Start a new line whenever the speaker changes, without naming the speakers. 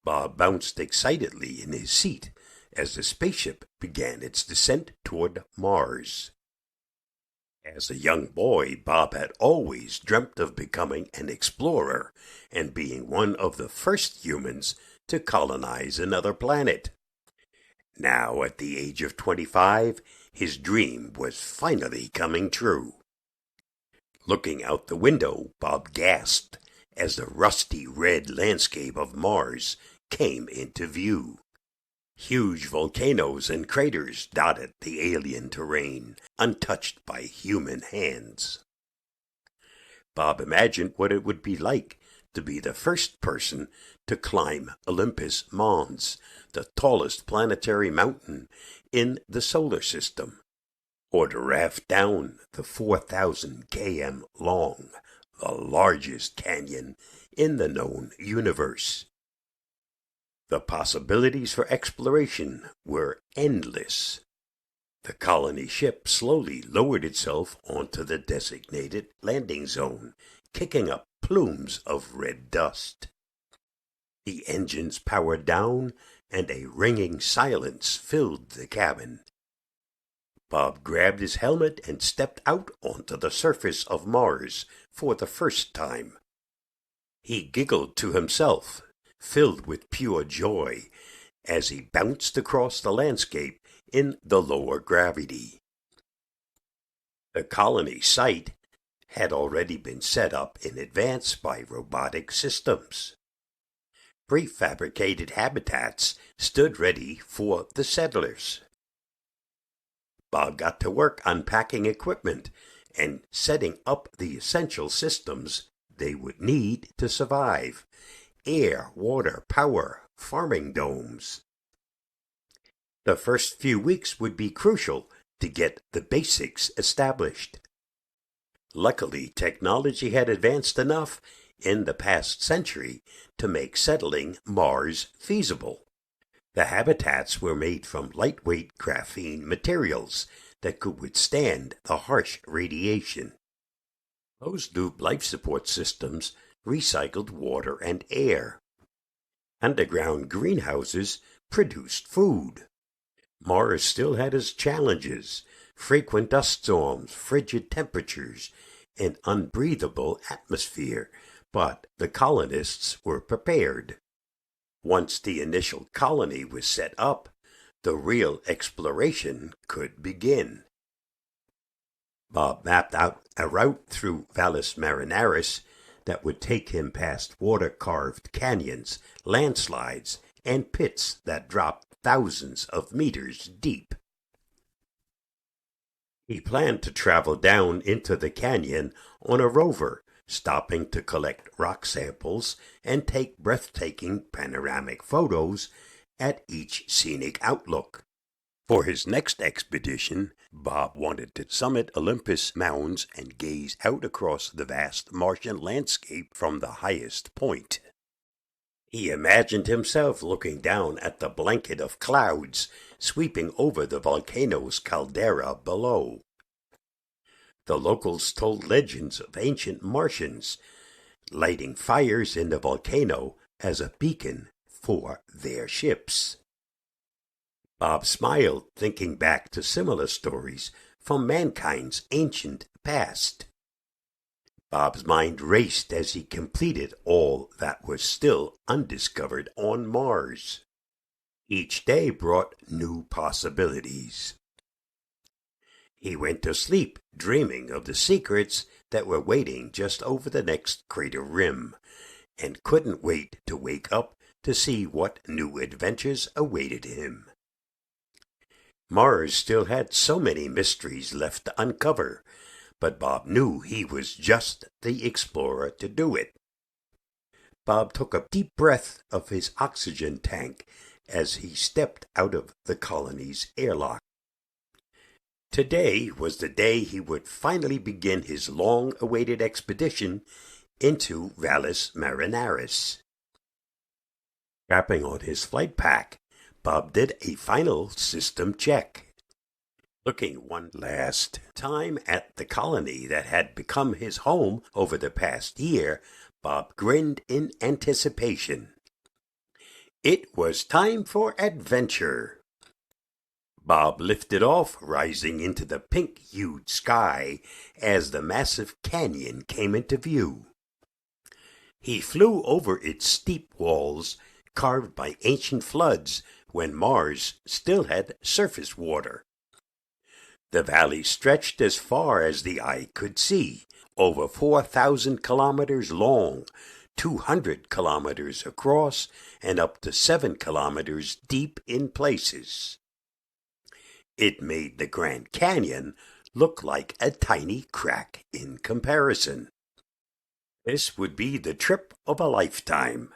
Bob bounced excitedly in his seat as the spaceship began its descent toward Mars. As a young boy, Bob had always dreamt of becoming an explorer and being one of the first humans to colonize another planet. Now, at the age of 25, his dream was finally coming true. Looking out the window, Bob gasped as the rusty red landscape of Mars came into view. Huge volcanoes and craters dotted the alien terrain, untouched by human hands. Bob imagined what it would be like to be the first person to climb Olympus Mons, the tallest planetary mountain in the solar system, or to raft down the 4,000 km long, the largest canyon in the known universe. The possibilities for exploration were endless. The colony ship slowly lowered itself onto the designated landing zone, kicking up plumes of red dust. The engines powered down, and a ringing silence filled the cabin. Bob grabbed his helmet and stepped out onto the surface of Mars for the first time. He giggled to himself, filled with pure joy, as he bounced across the landscape in the lower gravity. The colony site had already been set up in advance by robotic systems. Prefabricated habitats stood ready for the settlers. Bob got to work unpacking equipment and setting up the essential systems they would need to survive: air, water, power, farming domes. The first few weeks would be crucial to get the basics established. Luckily, technology had advanced enough in the past century to make settling Mars feasible. The habitats were made from lightweight graphene materials that could withstand the harsh radiation. Closed-loop life support systems recycled water and air. Underground greenhouses produced food. Mars still had its challenges: frequent dust storms, frigid temperatures, an unbreathable atmosphere, but the colonists were prepared. Once the initial colony was set up, the real exploration could begin. Bob mapped out a route through Valles Marineris that would take him past water-carved canyons, landslides, and pits that dropped thousands of meters deep. He planned to travel down into the canyon on a rover, stopping to collect rock samples and take breathtaking panoramic photos at each scenic outlook. For his next expedition, Bob wanted to summit Olympus Mounds and gaze out across the vast Martian landscape from the highest point. He imagined himself looking down at the blanket of clouds sweeping over the volcano's caldera below. The locals told legends of ancient Martians lighting fires in the volcano as a beacon for their ships. Bob smiled, thinking back to similar stories from mankind's ancient past. Bob's mind raced as he completed all that was still undiscovered on Mars. Each day brought new possibilities. He went to sleep dreaming of the secrets that were waiting just over the next crater rim, and couldn't wait to wake up to see what new adventures awaited him. Mars still had so many mysteries left to uncover, but Bob knew he was just the explorer to do it. Bob took a deep breath of his oxygen tank as he stepped out of the colony's airlock. Today was the day he would finally begin his long-awaited expedition into Valles Marineris. Strapping on his flight pack, Bob did a final system check. Looking one last time at the colony that had become his home over the past year, Bob grinned in anticipation. It was time for adventure. Bob lifted off, rising into the pink-hued sky as the massive canyon came into view. He flew over its steep walls, carved by ancient floods when Mars still had surface water. The valley stretched as far as the eye could see, over 4,000 kilometers long, 200 kilometers across, and up to 7 kilometers deep in places. It made the Grand Canyon look like a tiny crack in comparison. This would be the trip of a lifetime.